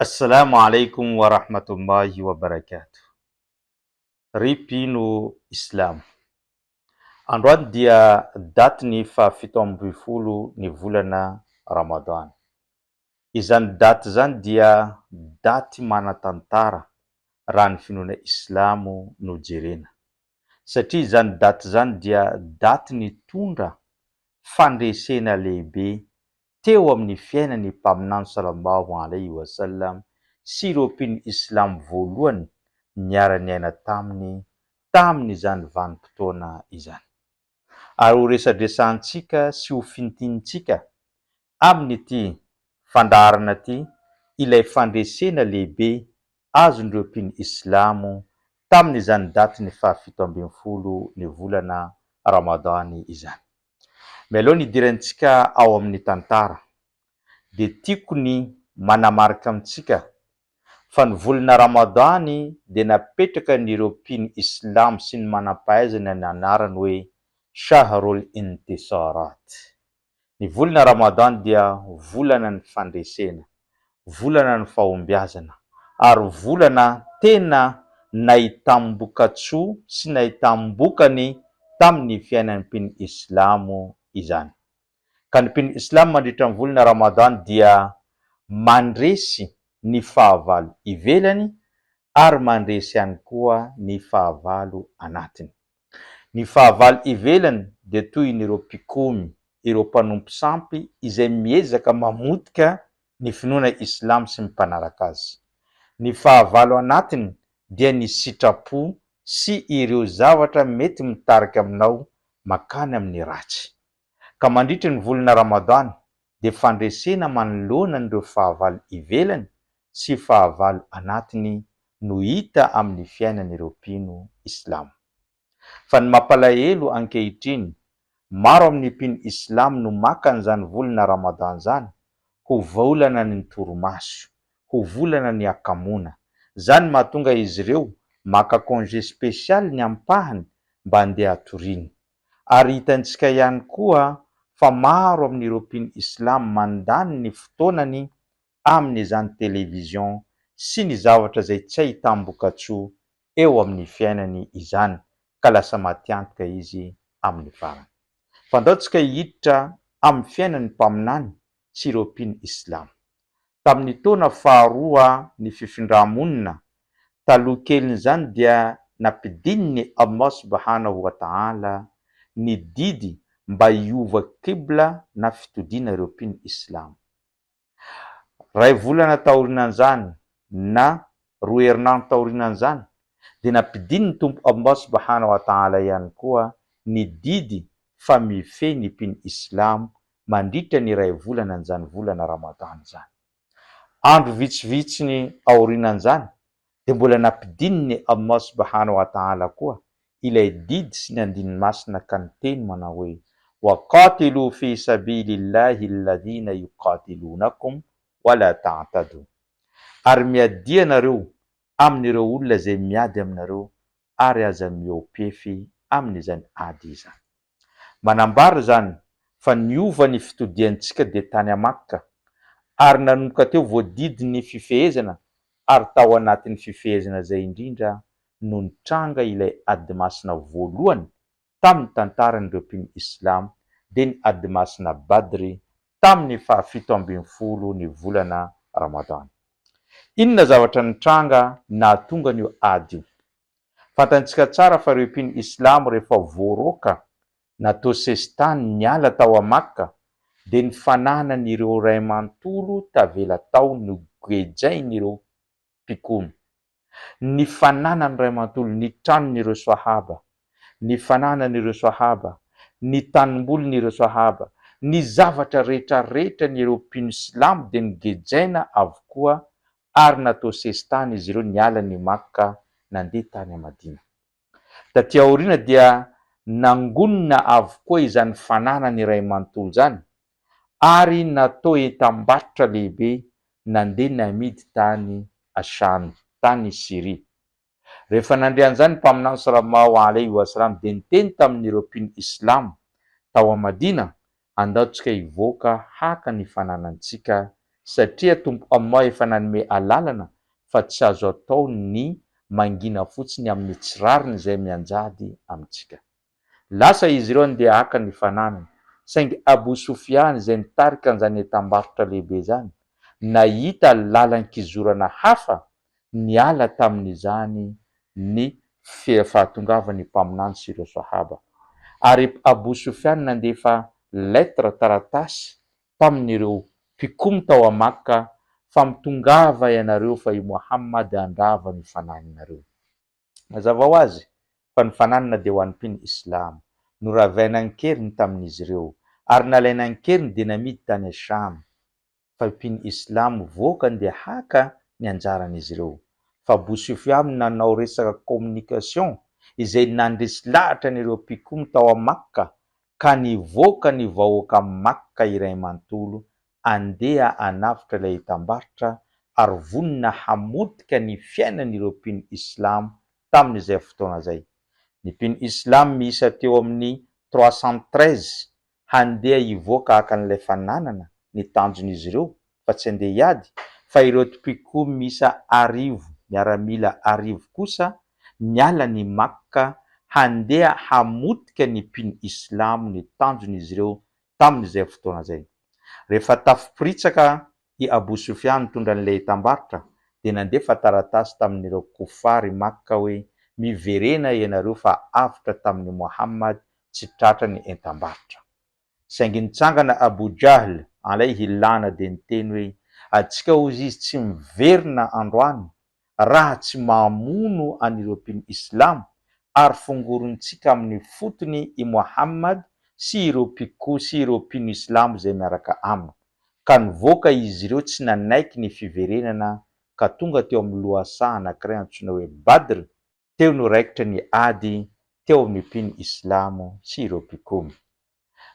Assalamu alaikum wa rahmatullahi wa barakatuh. Ripino Islam. Androany dia daty ny fahafito ambin'ny folo ny volana Ramadan. Izany daty zany dia daty manan-tantara raha ny finoana Islamo no jerena. Satria izany daty zany dia daty nitondra fandresena lehibe teo amin'ny fiainan'ny mpaminany sallallahu alaihi wasallam sy ireo mpino Islam voalohany niara-niaina tamin'izany vanim-potoana izany. Ary ho resadresantsika sy ho finitinitsika amin'ity fandaharana ty ilay fandresena lehibe azon'ireo mpino Islamo tamin'izany daty ny fahafito ambin'ny folo ny volana Ramadany izany. Mialoha ny idirantsika ao amin'ny tantara de tiako ny manamarika amintsika fa ny volana Ramadany de napetraka n'ireo mpino Islam sy ny manam-pahaizana ny anarany hoe Shahrul Intisarat. Ny volana Ramadany dia volana ny fandresena, volana ny fahombiazana, ary volana tena nahitam-bokatsoa sy nahitam-bokany tamin'ny fiainan'ny mpino Islamo izany. Ka ny mpino Islam mandritra ny volana Ramadany dia mandresy ny fahavalo ivelany ary mandresy ihany koa ny fahavalo anatiny. Ny fahavalo ivelany de toy n'ireo mpikomy, ireo mpanompo sampy izay miezaka mamotika ny finoana Islam sy ny mpanaraka azy. Ny fahavalo anatiny dia ny sitrapo sy ireo zavatra mety mitarika aminao makany amin'ny ratsy. Ka mandritra ny volana Ramadany de fandresena manoloana n'ireo fahavalo ivelany sy fahavalo anatiny no hita amin'ny fiainan'ireo mpino Islam. Fa ny mampalahelo ankehitriny, maro amin'ny mpino Islam no maka an'izany volana Ramadany zany ho volana ny torimaso, ho volana ny akamona. Zany mahatonga izy ireo maka congé spesialy ny ampahany mba handeha hatoriany. Ary hitantsika ihany koa fa maro amin'ireo mpino Islam mandany ny fotoanany amin'izany televizion sy ny zavatra zay tsy ahitam-bokatsoa eo amin'ny fiainany izany, ka lasa matiantoka izy amin'ny farany. Fandaotsika hiditra amin'ny fiainan'ny mpaminany sy ireo mpino Islam. Tamin'ny taona faharoa ny fifindra-monina, taloha kelin'izany dia nampidininy Allah subhanahu wa ta'ala ny didy mba hiova kibla na fitodiana ireo mpino Islam. Ray volana taorinan'izany na roa herinandro taorinan'izany de nampidininy tompo Allah subhanahu wa ta'ala ihany koa ny didy fa mifehy ny mpino Islam mandritra ny ray volana an'izany volana Ramadany zany. Andro vitsivitsy ny aorinan'izany de mbola nampidininy Allah subhanahu wa ta'ala koa ilay didy sy ny andinimasina ka niteny manao hoe waqatilu fi sabilillahi alladhina yuqatilunakum wala ta'tadu. Ary miadia nareo amin'ireo olona zay miady aminareo ary aza miopefy amin'izany ady izany. Manambara zany fa niova ny fitodiantsika de tany Makka ary nanomboka teo voadidin'ny fifehezana ary tao anatin'ny fifehezana zay indrindra no nitranga ilay adimasina voalohany tamin'ny tantaran'ireo mpino Islam de ny adimasina Badry tamin'ny fahafito ambin'ny folo ny volana Ramadany. Inona zavatra nitranga nahatonga an'io ady io? Fantantsika tsara fa ireo mpino Islam rehefa voaroka natao sesitany niala tao Makka de ny fananan'ireo ray manontolo tavela tao no gejain'ireo mpikomy. Ny fananan'ny ray manontolo, ny tranon'ireo sahaba, ny fananan'ireo sahaba, ny tanimbolon'ireo sahaba, ny zavatra rehetrarehetra n'ireo mpino Islam de nigejaina avokoa ary natao sesitany izy ireo niala ny Makka nandeha tany Madina. Taty aoriana dia nangonina avokoa izany fananany ray manontolo zany ary natao entam-barotra lehibe nandeha namidy tany Asham, tany Syria. Rehefa nandrian'izany mpaminany sallallahu alaihi wasallam de niteny tamin'ireo mpino Islam tao Madina, andaotsika hivoaka haka ny fananantsika satria tompo Allah efa nanome alalana fa tsy azo atao ny mangina fotsiny amin'ny tsirariny izay mianjady amintsika. Lasa izy ireo andeha haka ny fananany, saingy Abu Sufyan izay nitarika an'izany entam-barotra lehibe zany nahita lalan-kizorana hafa niala tamin'izany ny fahatongavany mpaminany sy ireo sahaba. Ary Abu Sufyan nandefa lettre taratasy tamin'ireo mpikomy tao a Makka fa mitongava ianareo fa i Muhammad andrava ny fananinareo. Mazava ho azy fa ny fananana dia ho an'ny Islam. Noravainankeriny tamin'izy ireo ary nalainankeriny dia namidy tany Sham fa Islam voaka dia haka ny anjaran'izy ireo. Fa Abu Sufyan nanao resaka communication izay nandresy lahatra n'ireo mpikomy tao a Makka ka nivoaka ny vahoaka Makka iray manontolo andeha hanafitra ilay entam-barotra ary vonona hamotika ny fiainan'ireo Islam tamin'izay fotoana izay. Ny Islam miisa teo amin'ny 313 handeha hivoaka hakan'ilay fananana ny tanjon'izy ireo fa tsy andeha hiady, fa ireo mpikomy miisa 1000 miaramila 1000 kosa niala ny Makka handeha hamotika ny Islam ny tanjon'izy ireo tamin'izay fotoana izay. Rehefa tafipiritsaka i Abu Sufyan mitondra an'ilay entam-barotra dia nandefa taratasy tamin'ireo kofary Makka hoe miverena ianareo fa avitra tamin'ny Muhammad tsy tratra ny entam-barotra. Saingy nitsangana Abu Jahl alayhi lana dia niteny hoe atsika hozy izy tsy miverina androany raha tsy mamono an'ireo Islam ary fongorontsika amin'ny fotony i Muhammad sy ireo Islam izay miaraka aminy. Ka nivoaka izy ireo tsy nanaiky ny fiverenana ka tonga teo amin'ny lohasaha anankiray antsoina hoe Badr, teo noraikitra ny ady teo amin'ny Islam sy ireo mpikomy.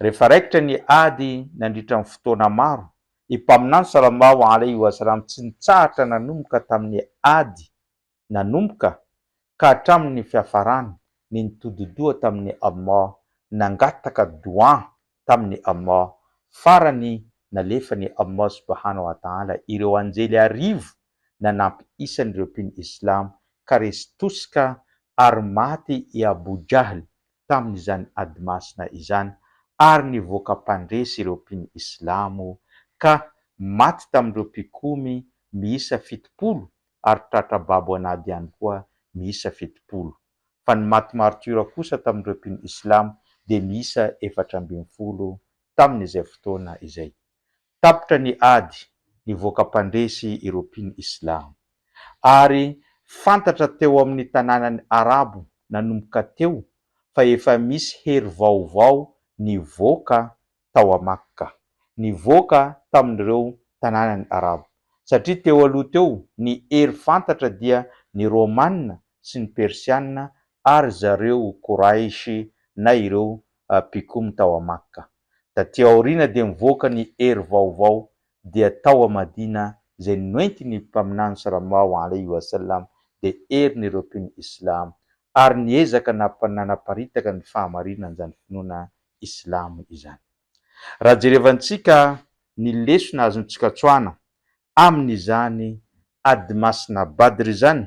Rehefa raikitra ny ady nandritra ny fotoana maro, i mpaminany sallallahu alaihi wasallam tsy nitsahatra nanomboka tamin'ny ady nanomboka ka hatramin'ny fiafarany ny nitododoa tamin'ny Allah, nangataka doa tamin'ny Allah, farany nalefany Allah subhanahu wa ta'ala ireo anjely 1000 nanampy isan'ireo Islam ka resy tosika ary maty i Abu Jahl tamin'izany ady masina izany ary nivoaka mpandresy ireo Islam ka maty tamin'ireo mpikomy miisa 70 ary tratra babo anady ihany koa miisa 70. Fa ny maty martyra kosa tamin'ireo Islam dia miisa 420 tamin'izay fotoana izay. Tapitra ny ady nivoaka mpandresy ireo Islam ary fantatra teo amin'ny tanànany Arabo nanomboka teo fa efa misy hery vaovao nivoaka tao a Makka, nivoaka tamin'ireo tanànany Arabo, satria teo aloha teo ny hery fantatra dia ny Romanina sy ny Persianina ary zareo Quraish na ireo mpikomy tao a Makka. Taty aoriana dia mivoaka ny hery vaovao dia tao a Madina izay noentiny mpaminany sallallahu alaihi wasallam dia herin'ireo Islam ary niezaka nanaparitaka ny fahamarinana izany finoana Islam izany. Raha jerevantsika ny lesona azontsika tsoana amin'izany ady masina Badr izany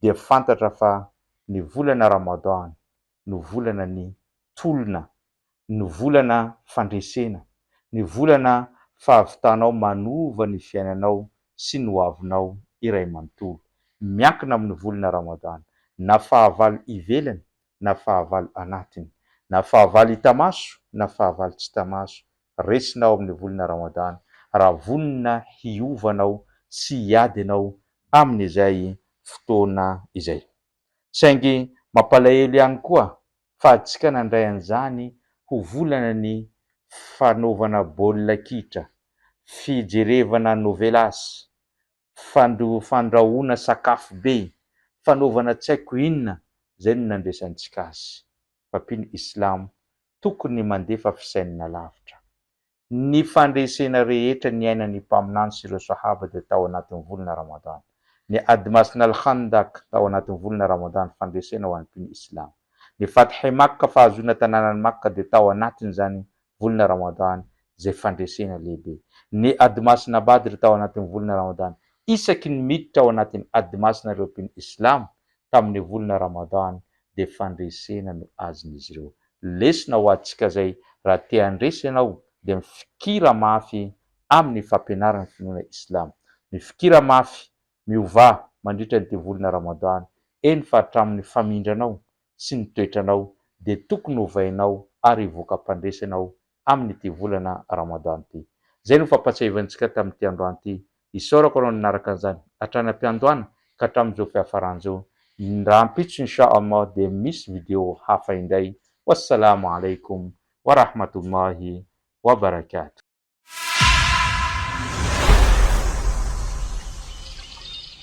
dia fantatra fa ny volana Ramadan ny volana ny tolona, ny volana fandresena, ny volana fahavitanao manova ny fiainanao sy ny hoavinao iray manontolo. Miankina amin'ny volana Ramadan, na fahavalo ivelany na fahavalo anatiny, na fahavalo hitamaso na fahavalo tsy tamaso, resinao amin'ny volana Ramadan raha vonona hiovanao sy hiady ianao amin'izay fotoana izay. Saingy mampalahelo ihany koa fa atsika nandray an'izany ho volana ny fanaovana baolina kitra, fijerevana novelasy, fandrahoana sakafo be, fanaovana tsy haiko inona, izay no nandresantsika azy. Fa Islam tokony mandefa fisainana lavitra. Ny fandresena rehetra ny ainan'ny mpaminany sy ireo sahaba dia tao anatin'ny volana Ramadan. Ny ady masina Al-Khandak tao anatin'ny volana Ramadan fandresena ho an'ny Islam. Ny Fath Makka fahazoana tanànan'ny Makka dia tao anatin'izany volana Ramadan zay fandresena lehibe. Ny ady masina Badry tao anatin'ny volana Ramadan, isaky ny miditra ao anatin'ny ady masina ireo mpino Islam tamin'ny volana Ramadan dia fandresena no azon'izy ireo. Lesona ho antsika zay, raha te handresy ianao dia mifikira mafy amin'ny fampianarana finoana Islam. Mifikira mafy, miovà mandritra an'ity volana Ramadan, eny fa hatramin'ny famindranao sy ny toetranao dia tokony hovainao ary hivoaka-pandresanao amin'ity volana Ramadan ity. Zay no fampatsiavantsika tamin'ity androany ity. Isaorako anao nanaraka an'izany hatrany am-piandohana ka hatramin'izao fiafaran'izao. Raha ampitso inshallah dia misy vidéo hafa indray. Wassalamu alaikum wa rahmatullahi wa barakatuh.